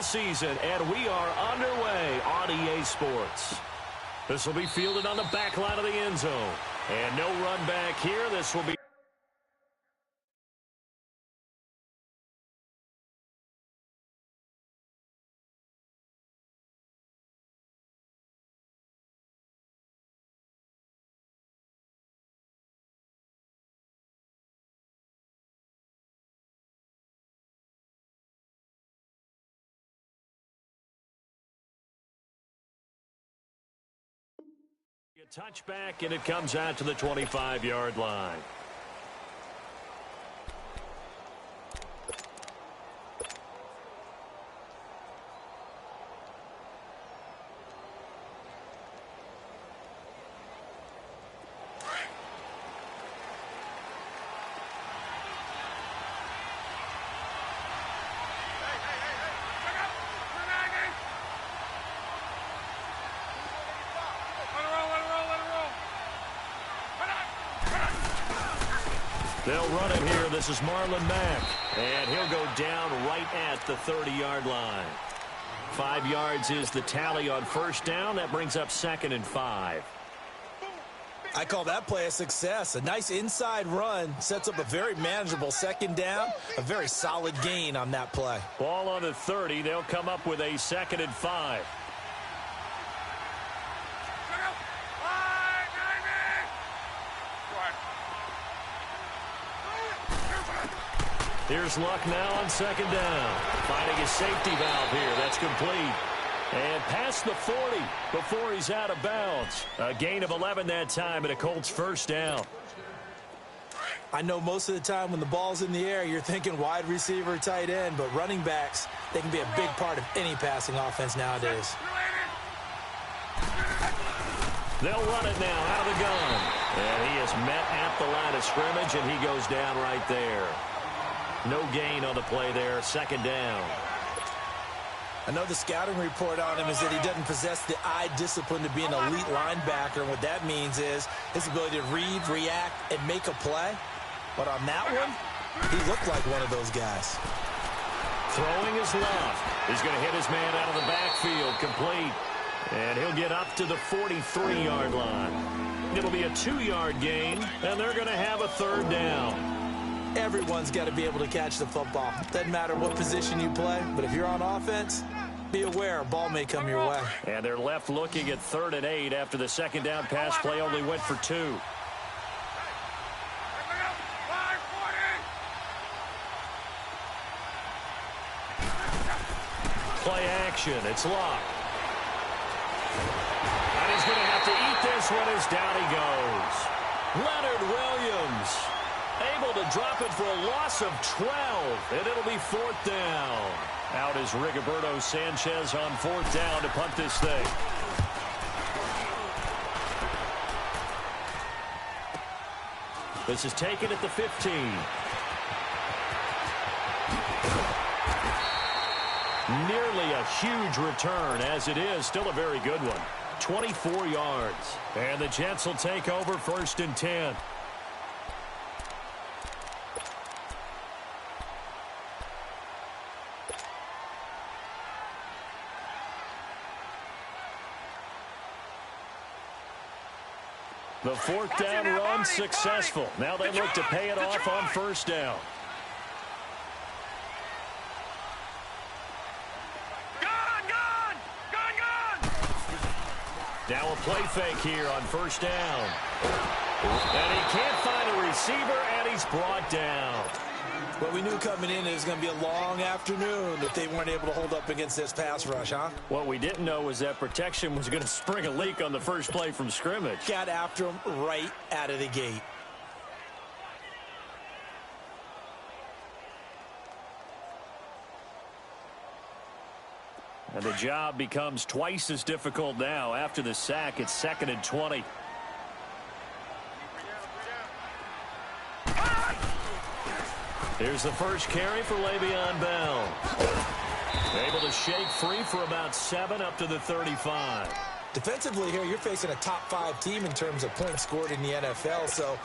season, and we are underway on EA Sports. This will be fielded on the back line of the end zone. And no run back here. This will be a touchback, and it comes out to the 25-yard line. They'll run it here. This is Marlon Mack. And he'll go down right at the 30-yard line. 5 yards is the tally on first down. That brings up 2nd and 5. I call that play a success. A nice inside run sets up a very manageable 2nd down. A very solid gain on that play. Ball on the 30. They'll come up with a 2nd and 5. Here's Luck now on 2nd down. Finding a safety valve here. That's complete. And past the 40 before he's out of bounds. A gain of 11 that time and a Colts first down. I know most of the time when the ball's in the air, you're thinking wide receiver, tight end, but running backs, they can be a big part of any passing offense nowadays. They'll run it now out of the gun. And he is met at the line of scrimmage, and he goes down right there. No gain on the play there, 2nd down. I know the scouting report on him is that he doesn't possess the eye discipline to be an elite linebacker, and what that means is his ability to read, react, and make a play. But on that one, he looked like one of those guys. Throwing his left. He's going to hit his man out of the backfield, complete. And he'll get up to the 43-yard line. It'll be a 2-yard gain, and they're going to have a 3rd down. Everyone's got to be able to catch the football. Doesn't matter what position you play, but if you're on offense, be aware a ball may come your way. And they're left looking at 3rd and 8 after the 2nd down pass play only went for 2. Play action. It's Luck. And he's going to have to eat this one as down he goes. Leonard Williams able to drop it for a loss of 12, and it'll be 4th down. Out is Rigoberto Sanchez on 4th down to punt this thing. This is taken at the 15. Nearly a huge return, as it is still a very good one. 24 yards. And the Jets will take over 1st and 10. The 4th down run successful. Now they look to pay it off on 1st down. Now a play fake here on 1st down. And he can't find a receiver, and he's brought down. Well, we knew coming in it was going to be a long afternoon if they weren't able to hold up against this pass rush, huh? What we didn't know was that protection was going to spring a leak on the first play from scrimmage. Got after him right out of the gate. And the job becomes twice as difficult now. After the sack, it's 2nd and 20. Here's the first carry for Le'Veon Bell. Able to shake free for about 7 up to the 35. Defensively here, you're facing a top-5 team in terms of points scored in the NFL. So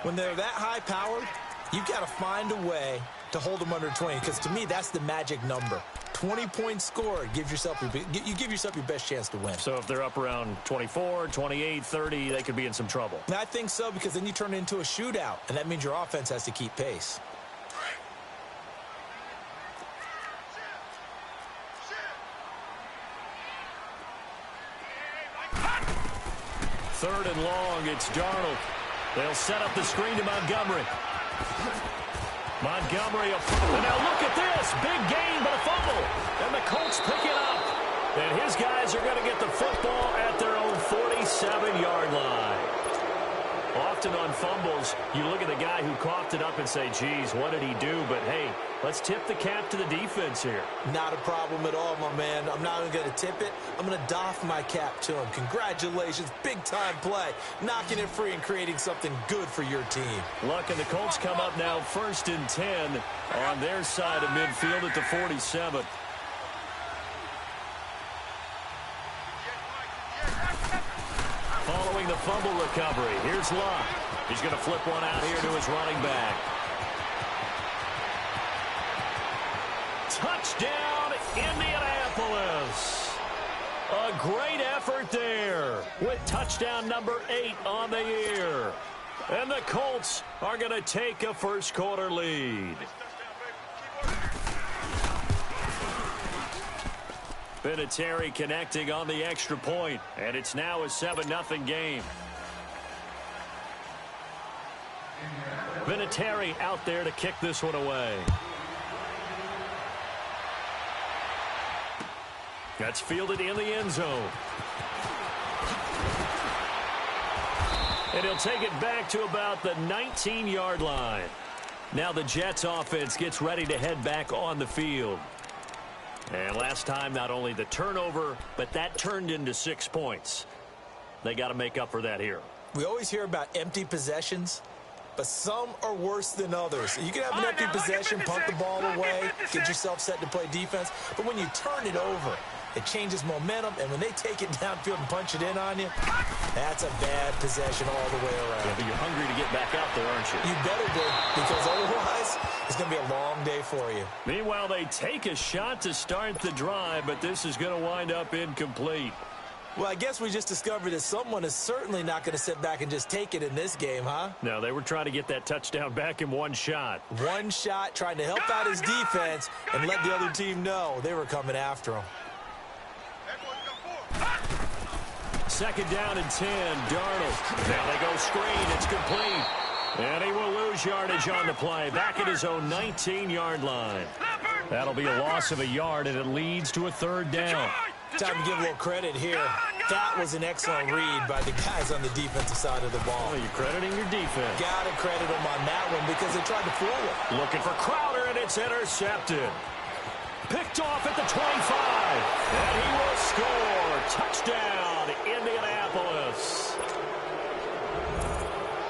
when they're that high-powered, you've got to find a way to hold them under 20. Because to me, that's the magic number. 20-point score, you give yourself your best chance to win. So if they're up around 24, 28, 30, they could be in some trouble. And I think so, because then you turn it into a shootout, and that means your offense has to keep pace. Third and long, it's Darnold. They'll set up the screen to Montgomery. Montgomery, and now look at this. Big gain, but a fumble. And the Colts pick it up. And his guys are going to get the football at their own 47-yard line. Often on fumbles, you look at the guy who coughed it up and say, geez, what did he do? But, hey, let's tip the cap to the defense here. Not a problem at all, my man. I'm not even going to tip it. I'm going to doff my cap to him. Congratulations. Big-time play. Knocking it free and creating something good for your team. Look, and the Colts come up now 1st and 10 on their side of midfield at the 47. Following the fumble recovery, here's Luck. He's going to flip one out here to his running back. Touchdown, Indianapolis. A great effort there with touchdown number 8 on the year. And the Colts are going to take a first-quarter lead. Vinatieri connecting on the extra point, and it's now a 7-0 game. Vinatieri out there to kick this one away. That's fielded in the end zone. And he'll take it back to about the 19-yard line. Now the Jets offense gets ready to head back on the field. And last time, not only the turnover, but that turned into 6 points. They got to make up for that here. We always hear about empty possessions, but some are worse than others. You can have an empty possession, punt the ball away, get yourself set to play defense, but when you turn it over, it changes momentum, and when they take it downfield and punch it in on you, that's a bad possession all the way around. Yeah, but you're hungry to get back out there, aren't you? You better be, because otherwise it's going to be a long day for you. Meanwhile, they take a shot to start the drive, but this is going to wind up incomplete. Well, I guess we just discovered that someone is certainly not going to sit back and just take it in this game, huh? No, they were trying to get that touchdown back in one shot. One shot, trying to help out his defense and let the other team know they were coming after him. 2nd down and 10, Darnold. Now they go screen, it's complete. And he will lose yardage on the play, back at his own 19-yard line. That'll be a loss of a yard, and it leads to a 3rd down. Time to give a little credit here. That was an excellent read by the guys on the defensive side of the ball. Well, you're crediting your defense. Got to credit them on that one because they tried to fool him. Looking for Crowder, and it's intercepted. Picked off at the 25, and he will score. Touchdown, Indianapolis.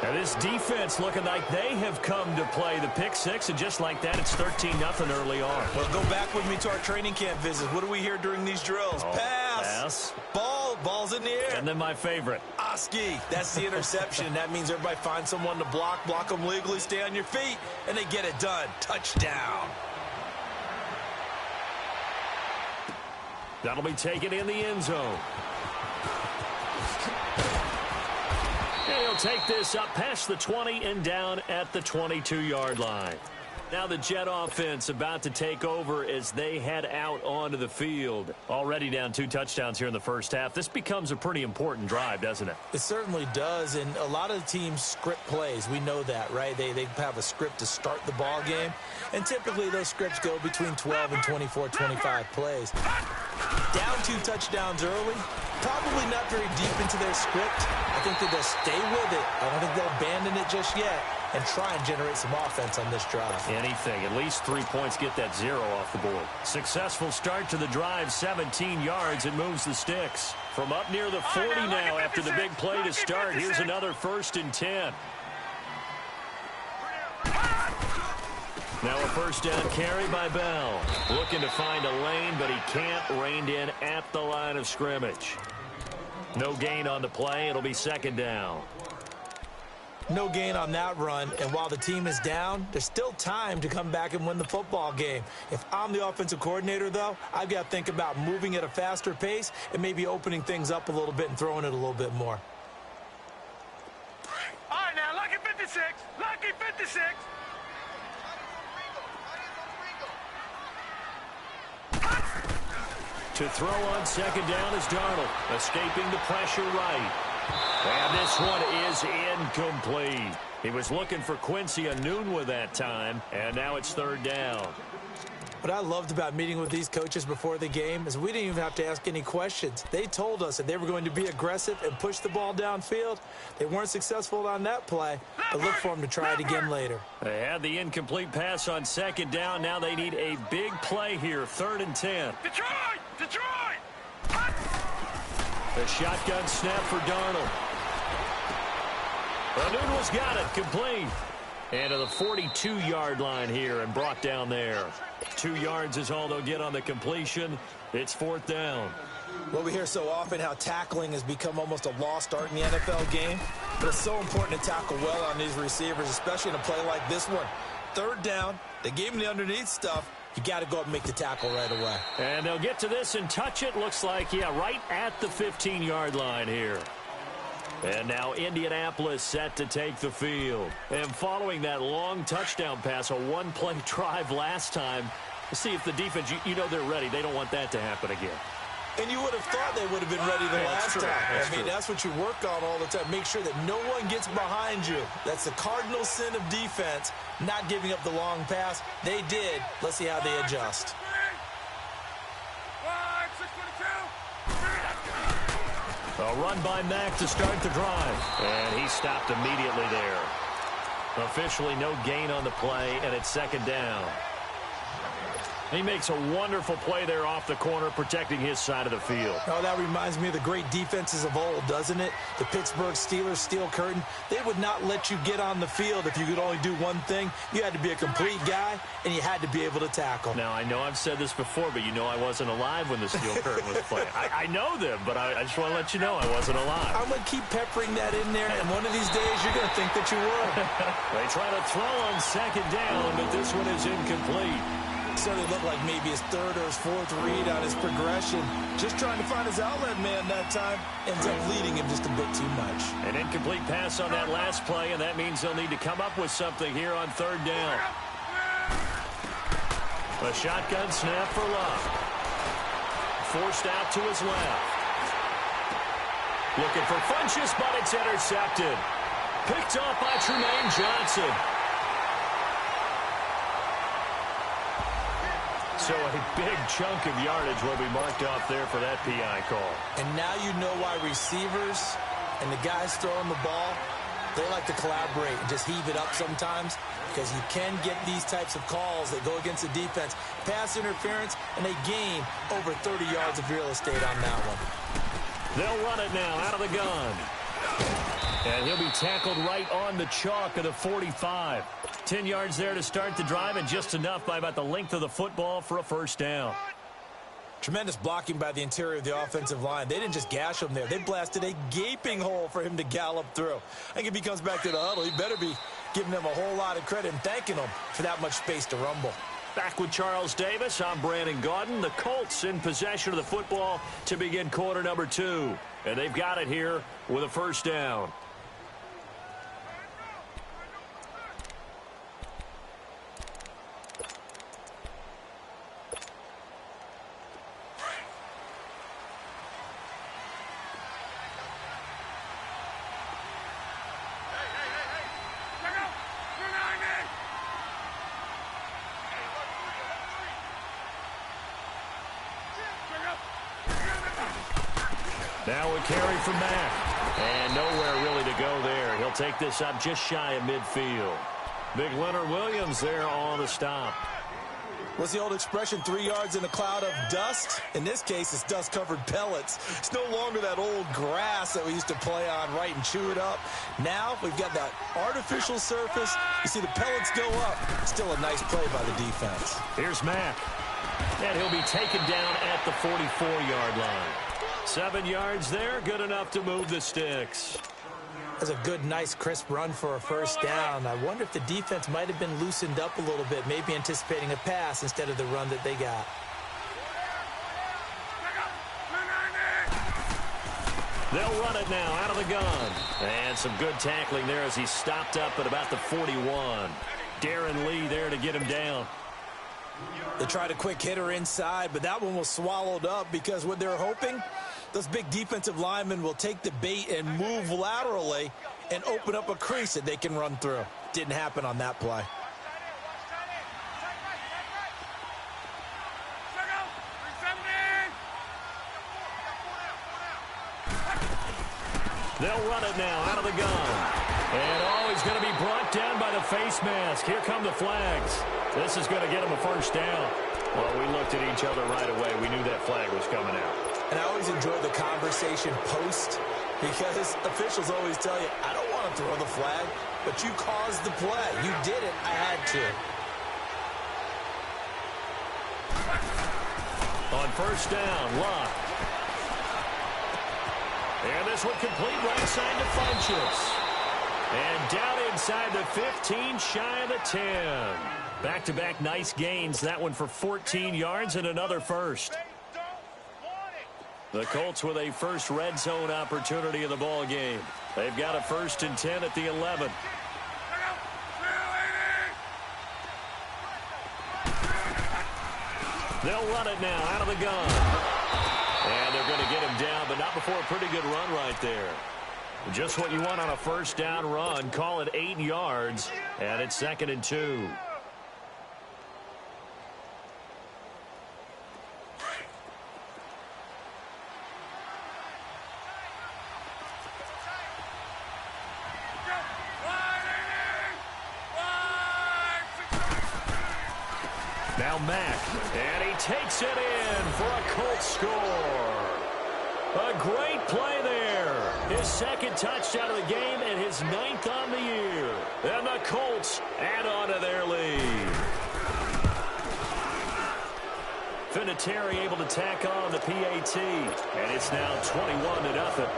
And this defense looking like they have come to play the pick six, and just like that, it's 13-0 early on. Well, go back with me to our training camp visit. What do we hear during these drills? Pass. Ball's in the air. And then my favorite. Oski. That's the interception. That means everybody finds someone to block them legally, stay on your feet, and they get it done. Touchdown. That'll be taken in the end zone. And he'll take this up past the 20 and down at the 22-yard line. Now the Jet offense about to take over as they head out onto the field. Already down 2 touchdowns here in the first half. This becomes a pretty important drive, doesn't it? It certainly does, and a lot of the teams script plays. We know that, right? They have a script to start the ball game, and typically those scripts go between 12 and 24, 25 plays. Down 2 touchdowns early, probably not very deep into their script. I think that they'll stay with it. I don't think they'll abandon it just yet and try and generate some offense on this drive. Anything. At least 3 points, get that 0 off the board. Successful start to the drive, 17 yards, and moves the sticks. From up near the 40 now after the big play to start. Here's another 1st and 10. Now a 1st down carry by Bell. Looking to find a lane, but he can't. Reined in at the line of scrimmage. No gain on the play. It'll be 2nd down. No gain on that run, and while the team is down, there's still time to come back and win the football game. If I'm the offensive coordinator, though, I've got to think about moving at a faster pace and maybe opening things up a little bit and throwing it a little bit more. All right, now, lucky 56. Lucky 56. To throw on second down is Darnold, escaping the pressure right. And this one is incomplete. He was looking for Quincy Enunwa that time, and now it's third down. What I loved about meeting with these coaches before the game is we didn't even have to ask any questions. They told us that they were going to be aggressive and push the ball downfield. They weren't successful on that play, but look for them to try it again later. They had the incomplete pass on second down. Now they need a big play here, 3rd and 10. Detroit! Detroit! The shotgun snap for Darnold. Enunwa's got it, complete. And to the 42-yard line here and brought down there. 2 yards is all they'll get on the completion. It's 4th down. Well, we hear so often how tackling has become almost a lost art in the NFL game. But it's so important to tackle well on these receivers, especially in a play like this one. 3rd down, they gave him the underneath stuff. You got to go up and make the tackle right away. And they'll get to this and touch it. Looks like, yeah, right at the 15-yard line here. And now Indianapolis set to take the field. And following that long touchdown pass, a one-play drive last time, see if the defense, you know they're ready. They don't want that to happen again. And you would have thought they would have been ready the last time. That's what you work on all the time. Make sure that no one gets behind you. That's the cardinal sin of defense, not giving up the long pass. They did. Let's see how they adjust. A run by Mack to start the drive. And he stopped immediately there. Officially no gain on the play, and it's 2nd down. He makes a wonderful play there off the corner, protecting his side of the field. Oh, that reminds me of the great defenses of old, doesn't it? The Pittsburgh Steelers steel curtain. They would not let you get on the field if you could only do one thing. You had to be a complete guy, and you had to be able to tackle. Now, I know I've said this before, but you know I wasn't alive when the steel curtain was playing. I know them, but I just want to let you know I wasn't alive. I'm going to keep peppering that in there, and one of these days you're going to think that you were. They try to throw on second down, but this one is incomplete. Certainly looked like maybe his 3rd or his 4th read on his progression. Just trying to find his outlet man that time. Ends up leading him just a bit too much. An incomplete pass on that last play, and that means they'll need to come up with something here on 3rd down. A shotgun snap for Love. Forced out to his left. Looking for Funchess, but it's intercepted. Picked off by Tremaine Johnson. So a big chunk of yardage will be marked off there for that PI call. And now you know why receivers and the guys throwing the ball, they like to collaborate and just heave it up sometimes, because you can get these types of calls that go against the defense. Pass interference, and they gain over 30 yards of real estate on that one. They'll run it now out of the gun. And he'll be tackled right on the chalk of the 45. 10 yards there to start the drive, and just enough by about the length of the football for a 1st down. Tremendous blocking by the interior of the offensive line. They didn't just gash him there. They blasted a gaping hole for him to gallop through. I think if he comes back to the huddle, he better be giving them a whole lot of credit and thanking them for that much space to rumble. Back with Charles Davis, I'm Brandon Gaudin. The Colts in possession of the football to begin quarter number 2. And they've got it here with a 1st down. Now a carry from Mack. And nowhere really to go there. He'll take this up just shy of midfield. Big Leonard Williams there on the stop. What's the old expression, 3 yards in a cloud of dust? In this case, it's dust-covered pellets. It's no longer that old grass that we used to play on, right, and chew it up. Now we've got that artificial surface. You see the pellets go up. Still a nice play by the defense. Here's Mack. And he'll be taken down at the 44-yard line. 7 yards there, good enough to move the sticks. That's a good, nice, crisp run for a first down. I wonder if the defense might have been loosened up a little bit, maybe anticipating a pass instead of the run that they got. They'll run it now out of the gun. And some good tackling there as he stopped up at about the 41. Darren Lee there to get him down. They tried a quick hitter inside, but that one was swallowed up because what they're hoping, those big defensive linemen will take the bait and move laterally and open up a crease that they can run through. Didn't happen on that play. They'll run it now out of the gun. And he's going to be brought down by the face mask. Here come the flags. This is going to get him a first down. Well, we looked at each other right away. We knew that flag was coming out. And I always enjoy the conversation post because officials always tell you, I don't want to throw the flag, but you caused the play. You did it. I had to. On first down, Luck. And this one complete right side to Funchess. And down inside the 15, shy of the 10. Back-to-back nice gains. That one for 14 yards and another first. The Colts with a first red zone opportunity in the ball game. They've got a 1st and 10 at the 11. They'll run it now out of the gun. And they're going to get him down, but not before a pretty good run right there. Just what you want on a first down run. Call it 8 yards, and it's 2nd and 2. Now Mack, and he takes it in for a Colts score. A great play there. His 2nd touchdown of the game and his 9th on the year. And the Colts add on to their lead. Vinatieri able to tack on the PAT. And it's now 21-0.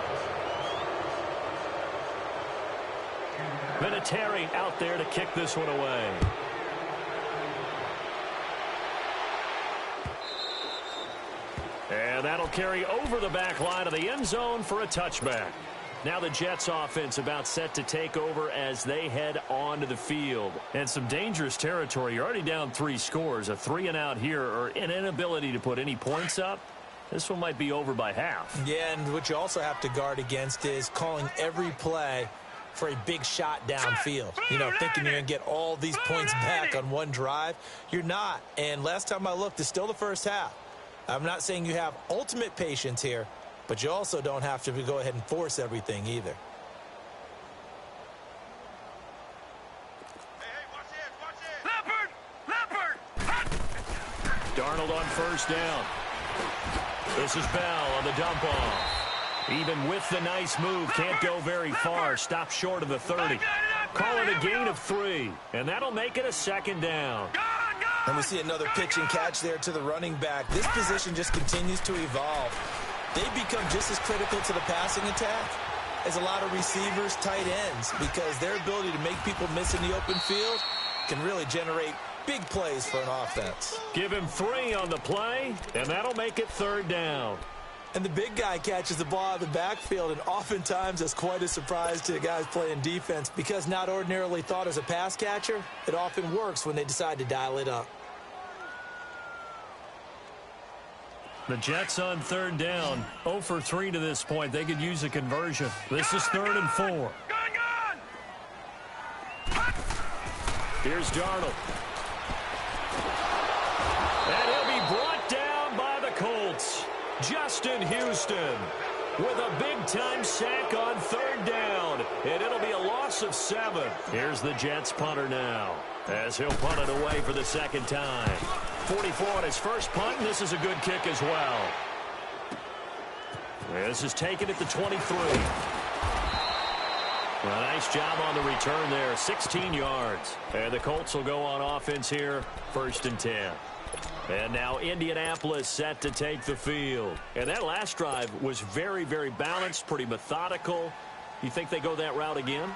Vinatieri out there to kick this one away. And that'll carry over the back line of the end zone for a touchback. Now the Jets offense about set to take over as they head onto the field. And some dangerous territory. You're already down 3 scores. A 3-and-out here or an inability to put any points up. This one might be over by half. Yeah, and what you also have to guard against is calling every play for a big shot downfield. You know, thinking you're going to get all these points back on one drive. You're not. And last time I looked, it's still the first half. I'm not saying you have ultimate patience here, but you also don't have to go ahead and force everything either. Leopard! Darnold on first down. This is Bell on the dump off. Even with the nice move, can't go very far. Stop short of the 30. Call it a gain of 3, and that'll make it a 2nd down. And we see another pitch and catch there to the running back. This position just continues to evolve. They become just as critical to the passing attack as a lot of receivers, tight ends, because their ability to make people miss in the open field can really generate big plays for an offense. Give him 3 on the play, and that'll make it 3rd down. And the big guy catches the ball out of the backfield, and oftentimes that's quite a surprise to the guys playing defense because not ordinarily thought as a pass catcher, it often works when they decide to dial it up. The Jets on 3rd down, 0 for 3 to this point. They could use a conversion. This is 3rd and 4. Here's Darnold. And he'll be brought down by the Colts. Justin Houston with a big-time sack on 3rd down, and it'll be a loss of 7. Here's the Jets punter now as he'll punt it away for the 2nd time. 44 on his first punt, and this is a good kick as well. This is taken at the 23. Well, nice job on the return there, 16 yards. And the Colts will go on offense here, 1st and 10. And now Indianapolis set to take the field. And that last drive was very, very balanced, pretty methodical. You think they go that route again?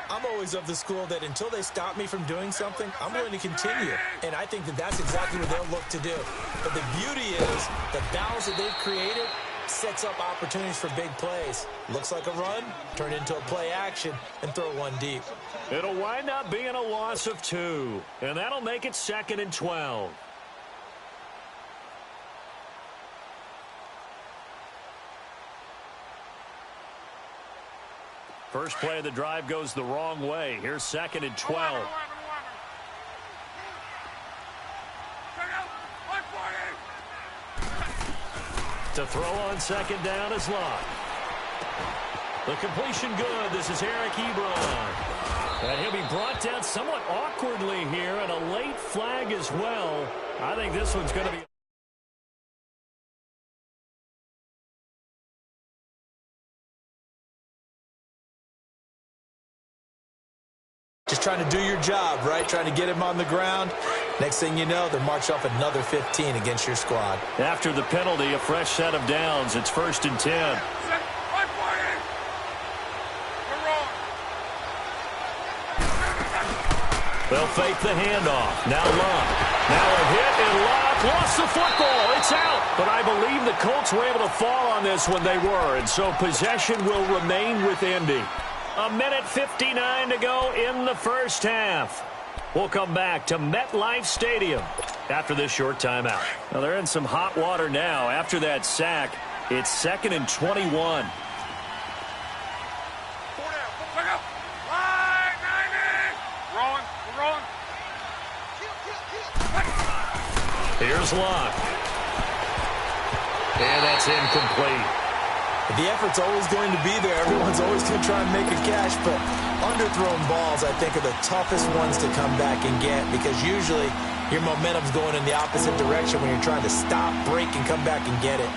I'm always of the school that until they stop me from doing something, I'm going to continue. And I think that that's exactly what they'll look to do. But the beauty is the balance that they've created sets up opportunities for big plays. Looks like a run, turn it into a play action, and throw one deep. It'll wind up being a loss of 2. And that'll make it 2nd and 12. First play of the drive goes the wrong way. Here's 2nd and 12. To throw on 2nd down is Locke. The completion good. This is Eric Ebron. And he'll be brought down somewhat awkwardly here, and a late flag as well. I think this one's going to be... Just trying to do your job, right? Trying to get him on the ground. Next thing you know, they're march off another 15 against your squad. After the penalty, a fresh set of downs. It's 1st and 10. They'll fake the handoff. Now Locke. Now a hit, and Locke lost the football. It's out. But I believe the Colts were able to fall on this when they were, and so possession will remain with Indy. 1:59 to go in the first half. We'll come back to MetLife Stadium after this short timeout. Now they're in some hot water now. After that sack, it's 2nd and 21. Here's Locke. And that's incomplete. The effort's always going to be there. Everyone's always going to try and make a catch, but underthrown balls, I think, are the toughest ones to come back and get because usually your momentum's going in the opposite direction when you're trying to stop, break, and come back and get it.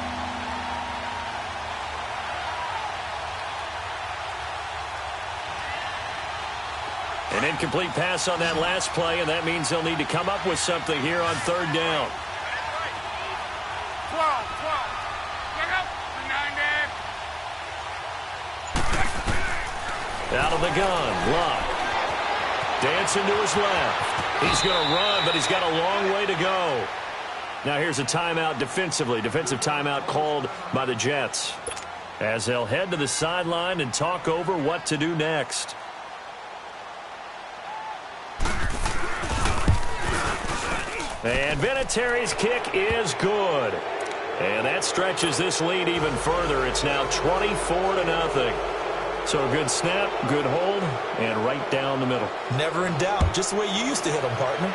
An incomplete pass on that last play, and that means they'll need to come up with something here on 3rd down. Out of the gun, Locke. Dancing to his left. He's going to run, but he's got a long way to go. Now here's a timeout defensively. Defensive timeout called by the Jets, as they'll head to the sideline and talk over what to do next. And Vinatieri's kick is good. And that stretches this lead even further. It's now 24-0. So a good snap, good hold, and right down the middle. Never in doubt. Just the way you used to hit them, partner.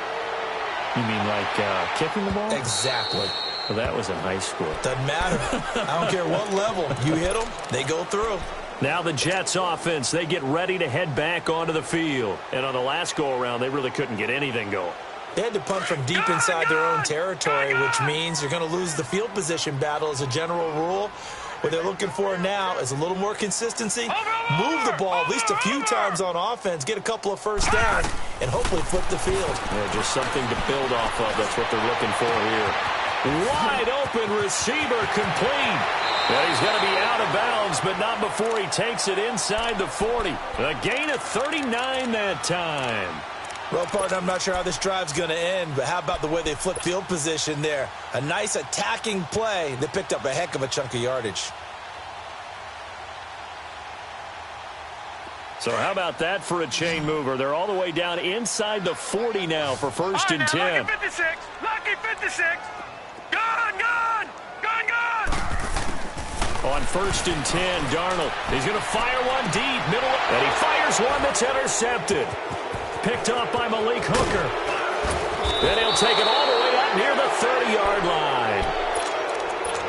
You mean like kicking the ball? Exactly. Well, that was in high school. Doesn't matter. I don't care what level. You hit them, they go through. Now the Jets offense, they get ready to head back onto the field. And on the last go-around, they really couldn't get anything going. They had to punt from deep inside their own territory, which means you're going to lose the field position battle as a general rule. What they're looking for now is a little more consistency, move the ball at least a few times on offense, get a couple of first downs, and hopefully flip the field. Yeah, just something to build off of. That's what they're looking for here. Wide open receiver complete. Well, he's going to be out of bounds, but not before he takes it inside the 40. A gain of 39 that time. Well, partner, I'm not sure how this drive's going to end, but how about the way they flip field position there? A nice attacking play. They picked up a heck of a chunk of yardage. So how about that for a chain mover? They're all the way down inside the 40 now for 1st and 10. Lucky 56. Lucky 56. Gone, gone. Gone, gone. On 1st and 10, Darnold. He's going to fire one deep, middle, and he fires one that's intercepted. Picked off by Malik Hooker. Then he'll take it all the way up near the 30-yard line.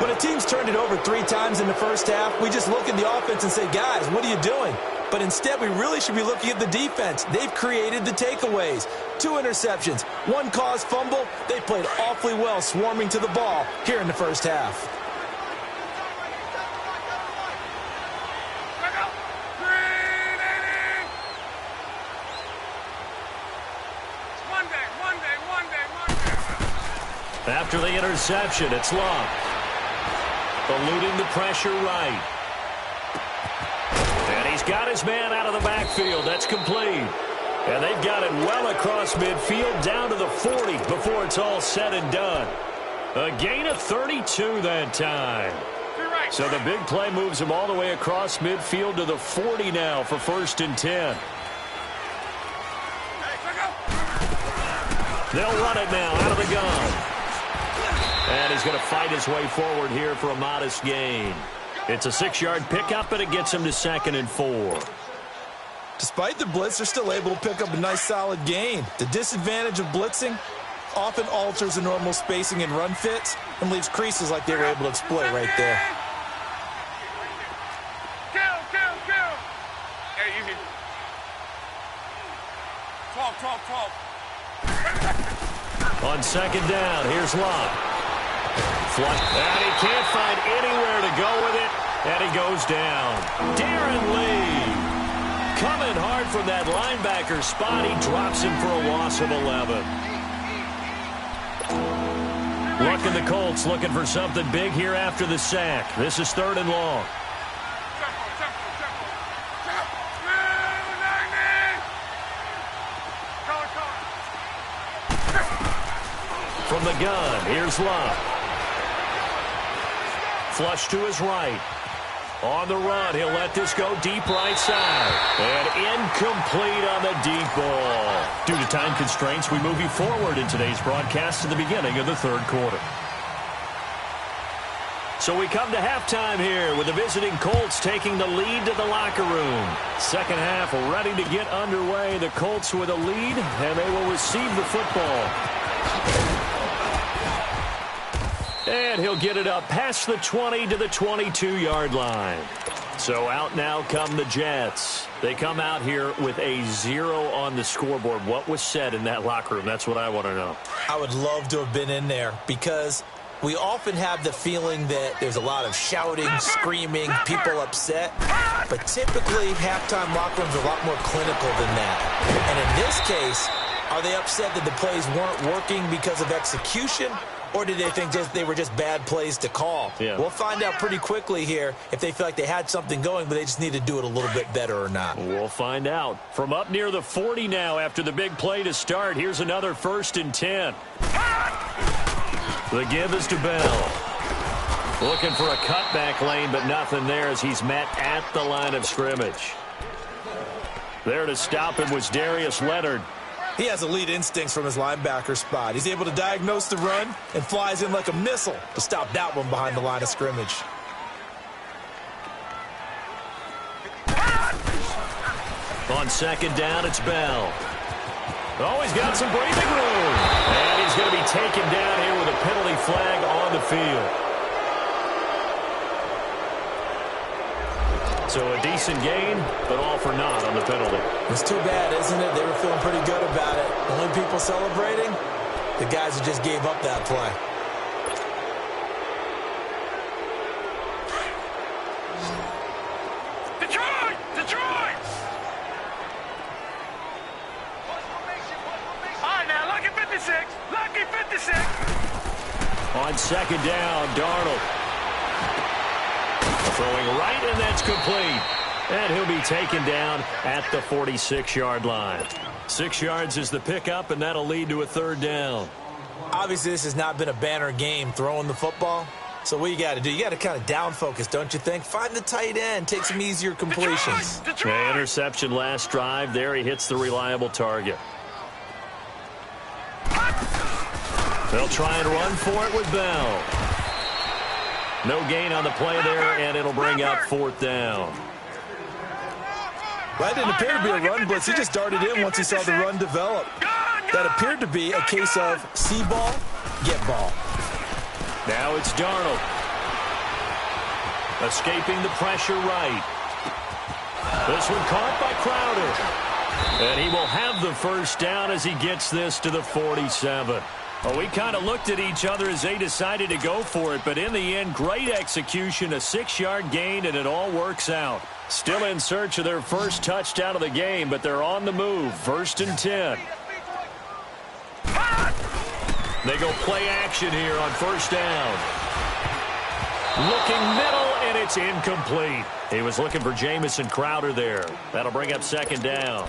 When a team's turned it over 3 times in the first half, we just look at the offense and say, guys, what are you doing? But instead, we really should be looking at the defense. They've created the takeaways. 2 interceptions, 1 caused fumble. They played awfully well swarming to the ball here in the first half. After the interception, it's Locke. Eluding the pressure right. And he's got his man out of the backfield. That's complete. And they've got it well across midfield down to the 40 before it's all said and done. A gain of 32 that time. So the big play moves him all the way across midfield to the 40 now for 1st and 10. They'll run it now out of the gun. And he's going to fight his way forward here for a modest gain. It's a 6-yard pickup, and it gets him to 2nd and 4. Despite the blitz, they're still able to pick up a nice solid gain. The disadvantage of blitzing often alters the normal spacing and run fits and leaves creases like they were able to exploit right there. Kill. Hey, you need... Talk. On 2nd down, here's Locke. Flush. And he can't find anywhere to go with it, and he goes down. Darren Lee. Coming hard from that linebacker spot. He drops him for a loss of 11. The Colts looking for something big here after the sack. This is 3rd and long. From the gun, here's Locke. Flush to his right. On the run, he'll let this go deep right side. And incomplete on the deep ball. Due to time constraints, we move you forward in today's broadcast to the beginning of the 3rd quarter. So we come to halftime here with the visiting Colts taking the lead to the locker room. Second half ready to get underway. The Colts with a lead, and they will receive the football. And he'll get it up past the 20 to the 22-yard line. So out now come the Jets. They come out here with a 0 on the scoreboard. What was said in that locker room? That's what I want to know. I would love to have been in there because we often have the feeling that there's a lot of shouting, screaming, people upset. But typically, halftime locker rooms are a lot more clinical than that. And in this case, are they upset that the plays weren't working because of execution? Or did they think they were just bad plays to call? Yeah. We'll find out pretty quickly here if they feel like they had something going, but they just need to do it a little bit better or not. We'll find out. From up near the 40 now after the big play to start, here's another 1st and 10. The give is to Bell. Looking for a cutback lane, but nothing there as he's met at the line of scrimmage. There to stop him was Darius Leonard. He has elite instincts from his linebacker spot. He's able to diagnose the run and flies in like a missile to stop that one behind the line of scrimmage. On 2nd down, it's Bell. Oh, he's got some breathing room. And he's going to be taken down here with a penalty flag on the field. So a decent gain, but all for naught on the penalty. It's too bad, isn't it? They were feeling pretty good about it. Only people celebrating, the guys who just gave up that play. Detroit! All right, now, lucky 56. Lucky 56. On 2nd down, Darnold. Throwing right, and that's complete. And he'll be taken down at the 46-yard line. 6 yards is the pickup, and that'll lead to a 3rd down. Obviously, this has not been a banner game throwing the football. So what you got to do, you got to kind of down focus, don't you think? Find the tight end, take some easier completions. Yeah, interception last drive. There he hits the reliable target. They'll try and run for it with Bell. No gain on the play there, and it'll bring up 4th down. That didn't appear to be a run blitz. He just darted in once he saw the run develop. That appeared to be a case of see ball, get ball. Now it's Darnold. Escaping the pressure right. This one caught by Crowder. And he will have the 1st down as he gets this to the 47. Well, we kind of looked at each other as they decided to go for it, but in the end, great execution, a 6-yard gain, and it all works out. Still in search of their first touchdown of the game, but they're on the move. 1st and 10. They go play action here on 1st down. Looking middle, and it's incomplete. He was looking for Jamison Crowder there. That'll bring up second down.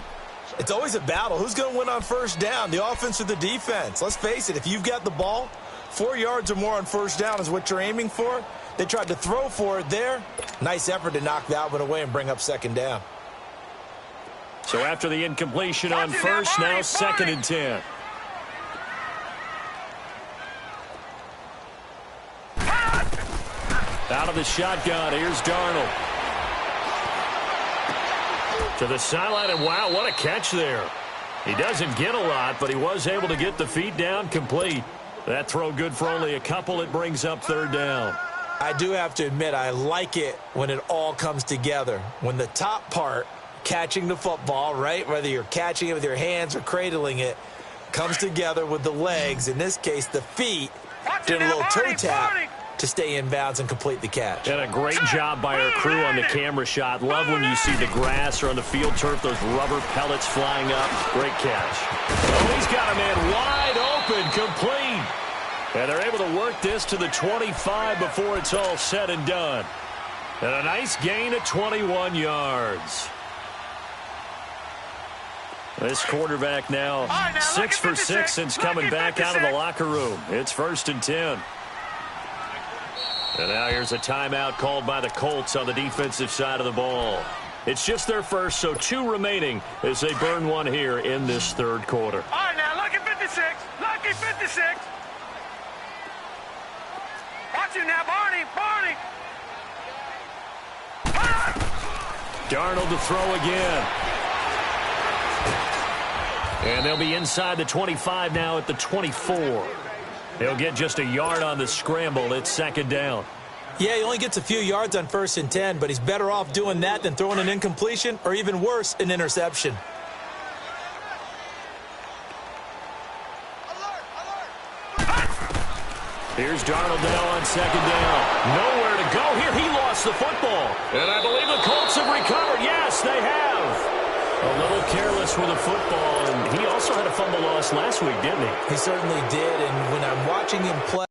It's always a battle. Who's going to win on first down, the offense or the defense? Let's face it, if you've got the ball, 4 yards or more on first down is what you're aiming for. They tried to throw for it there. Nice effort to knock that one away and bring up second down. So after the incompletion on first, now second and 10. Out of the shotgun, here's Darnold. To the sideline, and wow, what a catch there. He doesn't get a lot, but he was able to get the feet down complete. That throw good for only a couple. It brings up third down. I do have to admit, I like it when it all comes together. When the top part, catching the football, right, whether you're catching it with your hands or cradling it, comes together with the legs, in this case the feet, doing a little toe tap to stay in bounds and complete the catch. And a great job by our crew on the camera shot. Love when you see the grass or on the field turf, those rubber pellets flying up. Great catch. Oh, he's got a man wide open, complete. And they're able to work this to the 25 before it's all said and done. And a nice gain of 21 yards. This quarterback now 6 for 6 since coming back out of the locker room. It's first and 10. And now here's a timeout called by the Colts on the defensive side of the ball. It's just their first, so 2 remaining as they burn one here in this third quarter. All right, now, lucky 56. Lucky 56. Watch you now, Barney. Barney. Darnold to throw again. And they'll be inside the 25 now at the 24. They'll get just a yard on the scramble. It's second down. Yeah, he only gets a few yards on first and 10, but he's better off doing that than throwing an incompletion or even worse, an interception. Here's Darnold now on second down. Nowhere to go here. He lost the football. And I believe the Colts have recovered. Yes, they have. A little careless with the football, and he also had a fumble loss last week, didn't he? He certainly did, and when I'm watching him play,